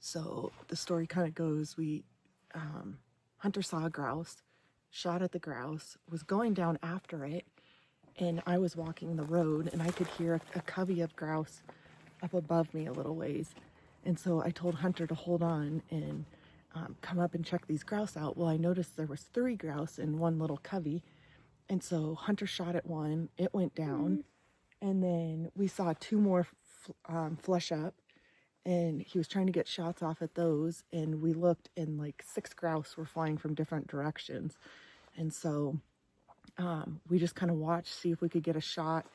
So the story kind of goes, Hunter saw a grouse, shot at the grouse, was going down after it, and I was walking the road and I could hear a covey of grouse up above me a little ways. And so I told Hunter to hold on and come up and check these grouse out. Well, I noticed there was 3 grouse in one little covey. And so Hunter shot at one, it went down. And then we saw 2 more flush up, and he was trying to get shots off at those. And we looked, and like 6 grouse were flying from different directions. And so we just kind of watched, see if we could get a shot.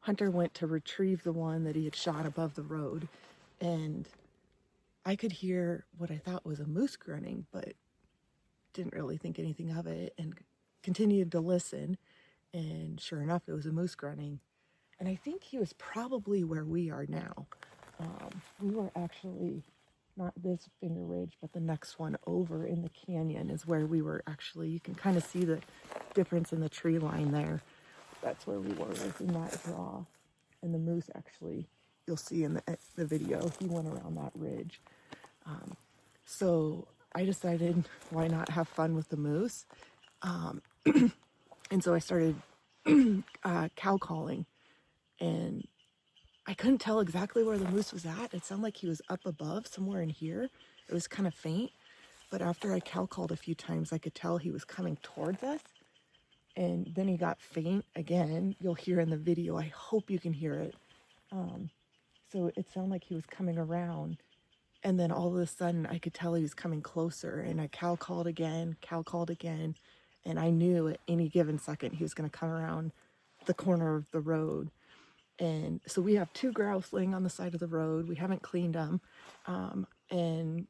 Hunter went to retrieve the one that he had shot above the road, and I could hear what I thought was a moose grunting, but didn't really think anything of it and continued to listen. And sure enough, it was a moose grunting. And I think he was probably where we are now. We were actually not this finger ridge, but the next one over in the canyon is where we were actually. You can kind of see the difference in the tree line there. That's where we were, was in that draw. And the moose actually, you'll see in the video, he went around that ridge. So I decided, why not have fun with the moose? And so I started cow calling, and I couldn't tell exactly where the moose was at. It sounded like he was up above, somewhere in here. It was kind of faint, but after I cow called a few times, I could tell he was coming towards us. And then he got faint again. You'll hear in the video. I hope you can hear it. So it sounded like he was coming around. And then all of a sudden, I could tell he was coming closer. And I cow called again. And I knew at any given second he was going to come around the corner of the road. And so we have 2 grouse laying on the side of the road. We haven't cleaned them. And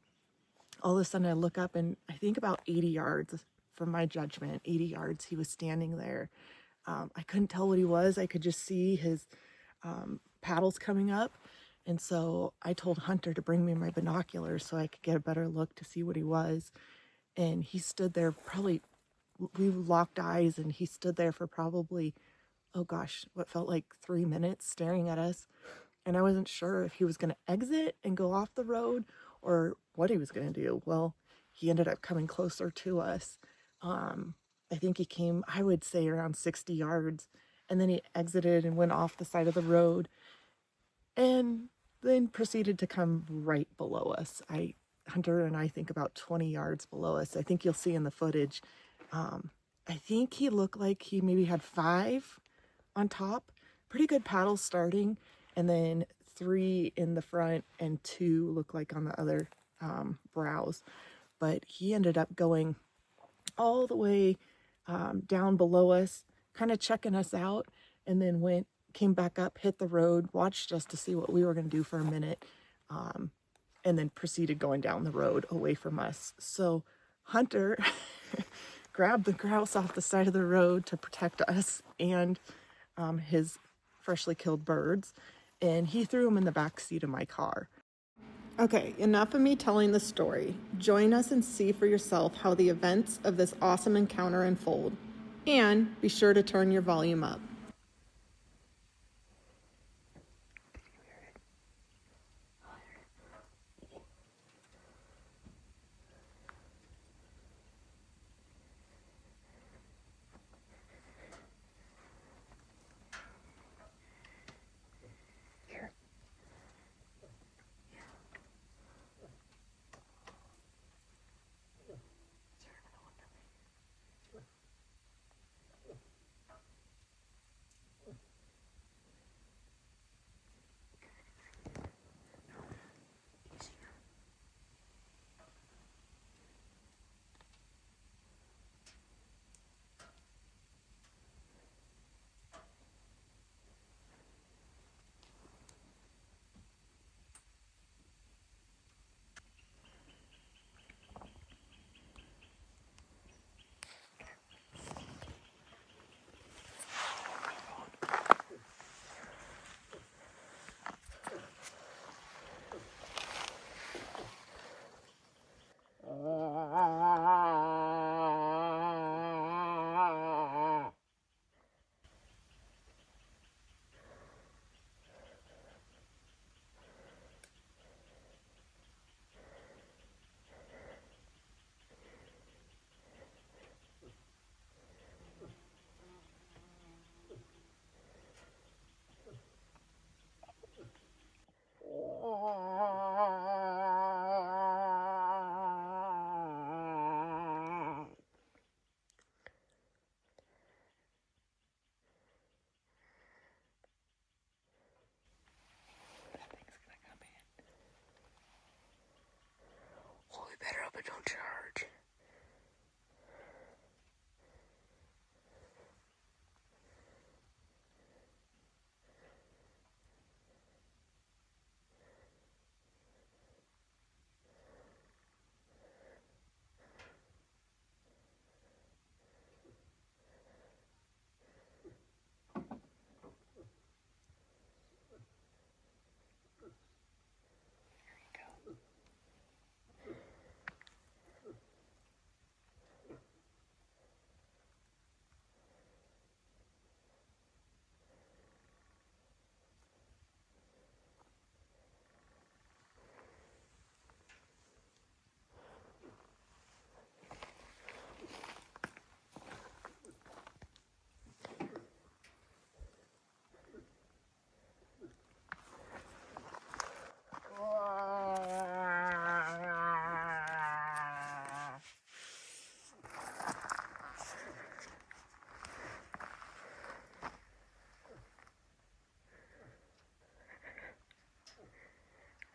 all of a sudden, I look up, and I think about 80 yards from my judgment, 80 yards, he was standing there. I couldn't tell what he was. I could just see his paddles coming up. And so I told Hunter to bring me my binoculars so I could get a better look to see what he was. And he stood there probably, we locked eyes, and he stood there for probably, oh gosh, what felt like 3 minutes staring at us. And I wasn't sure if he was going to exit and go off the road or what he was going to do. Well, he ended up coming closer to us. I think he came, I would say, around 60 yards. And then he exited and went off the side of the road, and then proceeded to come right below us. Hunter and I think about 20 yards below us. I think you'll see in the footage. I think he looked like he maybe had 5 on top. Pretty good paddles starting, and then 3 in the front and 2 look like on the other brows. But he ended up going all the way down below us, kind of checking us out, and then came back up, hit the road, watched us to see what we were going to do for a minute, and then proceeded going down the road away from us. So Hunter grabbed the grouse off the side of the road to protect us and his freshly killed birds, and he threw them in the back seat of my car. Okay, enough of me telling the story. Join us and see for yourself how the events of this awesome encounter unfold. And be sure to turn your volume up. don't charge.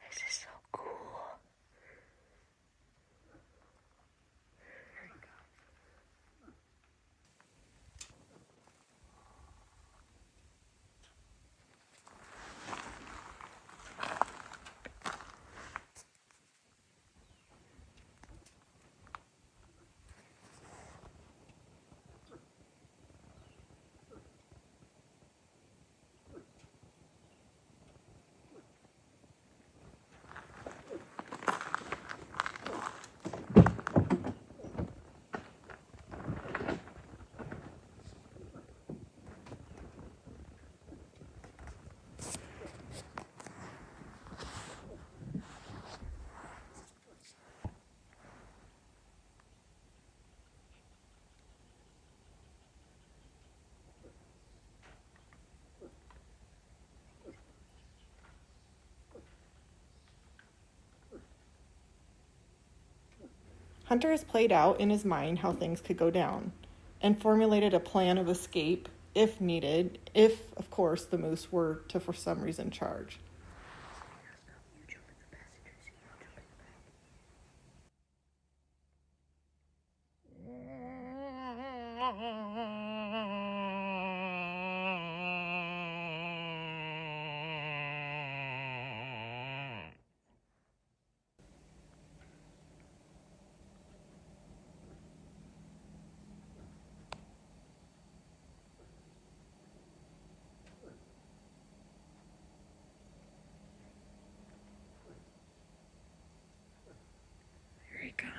This is so cool. Hunter has played out in his mind how things could go down and formulated a plan of escape if needed, if, of course, the moose were to, for some reason, charge. Here he comes.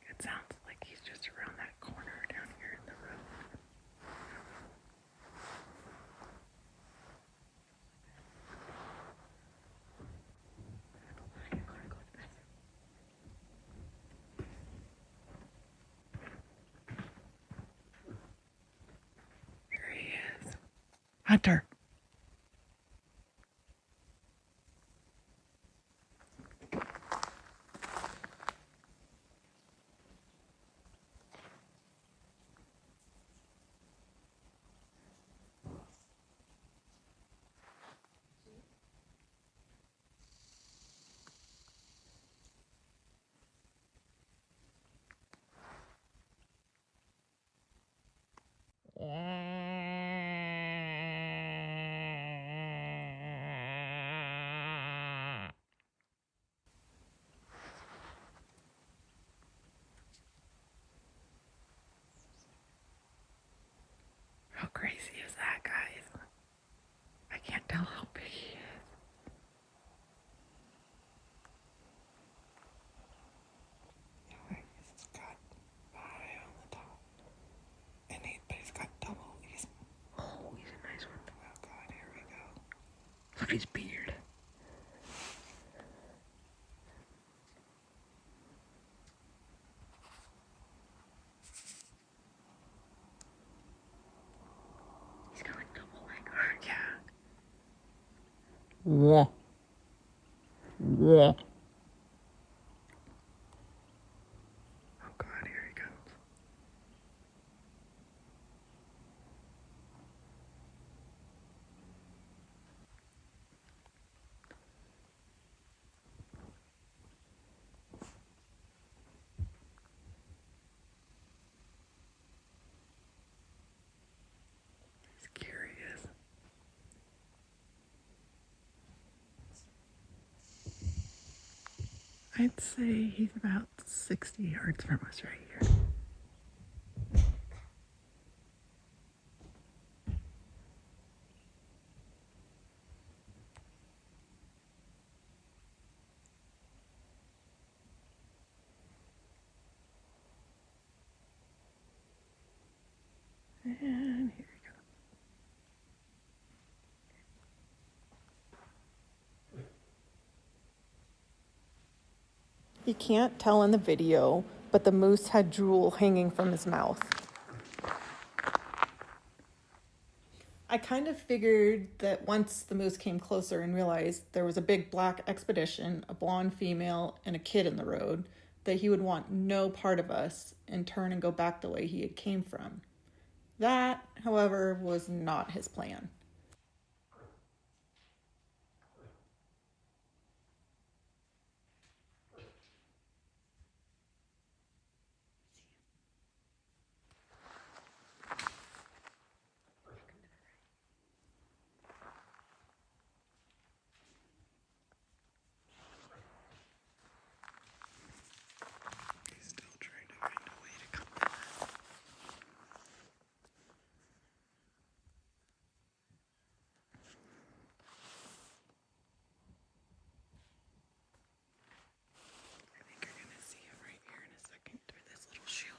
It sounds like he's just around that corner down here in the road. Here he is. Hunter. How crazy is that, guys? I can't tell how big he is. It's got eye on the top. But he's got double. He's a nice one. Oh God, here we go. Look at his beard. Wah. Wah. Oh God, here he comes. He's curious. I'd say he's about 60 yards from us right here. And here he goes. You can't tell in the video, but the moose had drool hanging from his mouth. I kind of figured that once the moose came closer and realized there was a big black expedition, a blonde female, and a kid in the road, that he would want no part of us and turn and go back the way he had came from. That, however, was not his plan. He's still trying to find a way to come to us. I think you're going to see him right here in a second through this little shield.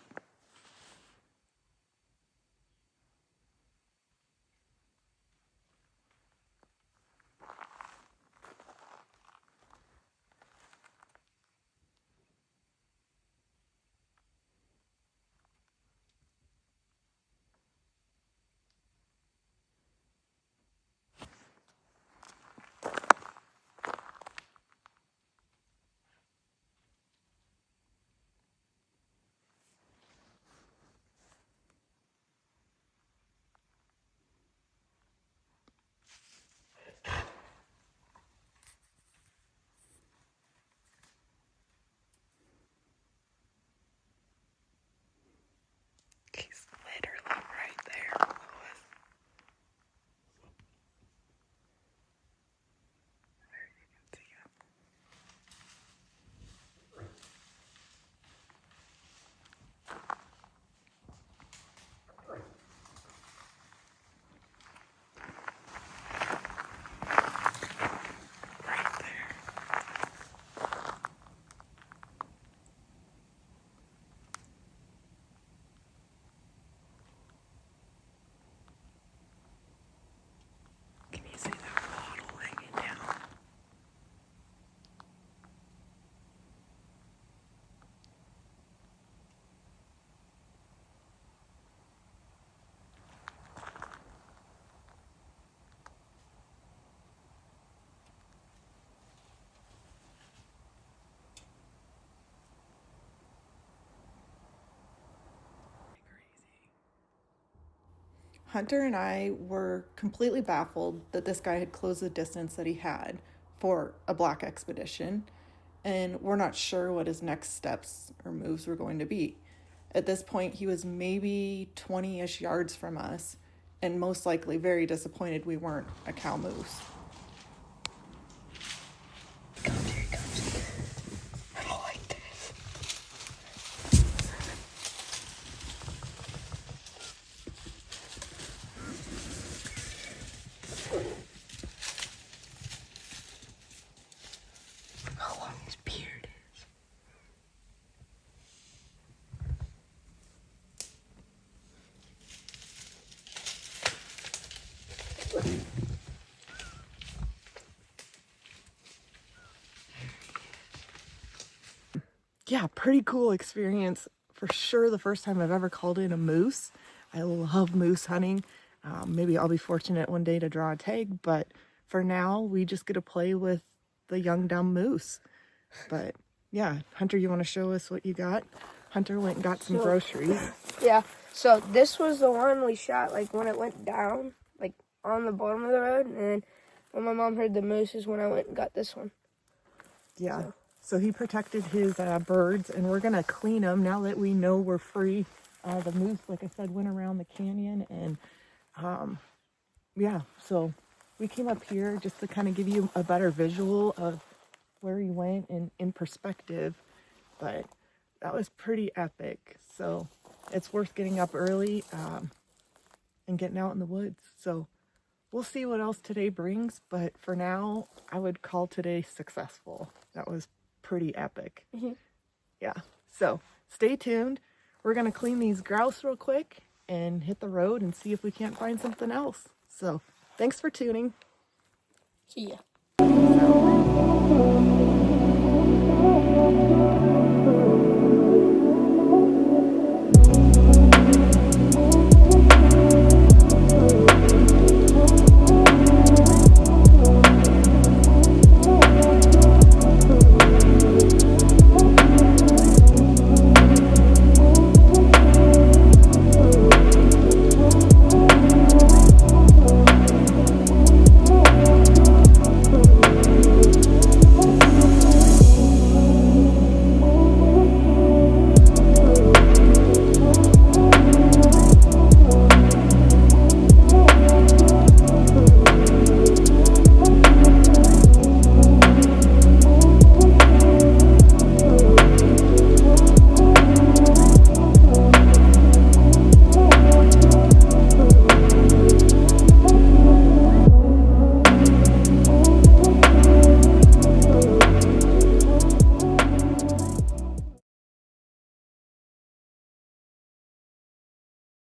He's literally right there below us. There you can see him. Right there. Can you see that waddle hanging down? Hunter and I were completely baffled that this guy had closed the distance that he had for a black expedition, and we're not sure what his next steps or moves were going to be. At this point, he was maybe 20-ish yards from us, and most likely very disappointed we weren't a cow moose. How long his beard is. Yeah, pretty cool experience. For sure, the first time I've ever called in a moose. I love moose hunting. Maybe I'll be fortunate one day to draw a tag, but for now, we just get to play with the young dumb moose. But yeah, Hunter, you want to show us what you got? Hunter went and got some groceries. Yeah, so this was the one we shot, like, when it went down, like, on the bottom of the road, and then when my mom heard the moose is when I went and got this one. Yeah, so he protected his birds, and we're going to clean them now that we know we're free. The moose, like I said, went around the canyon, and yeah, so we came up here just to kind of give you a better visual of where he went and in perspective, but that was pretty epic. So it's worth getting up early and getting out in the woods. So we'll see what else today brings, but for now, I would call today successful. That was pretty epic. Yeah, so stay tuned. We're going to clean these grouse real quick and hit the road and see if we can't find something else. So thanks for tuning. See ya.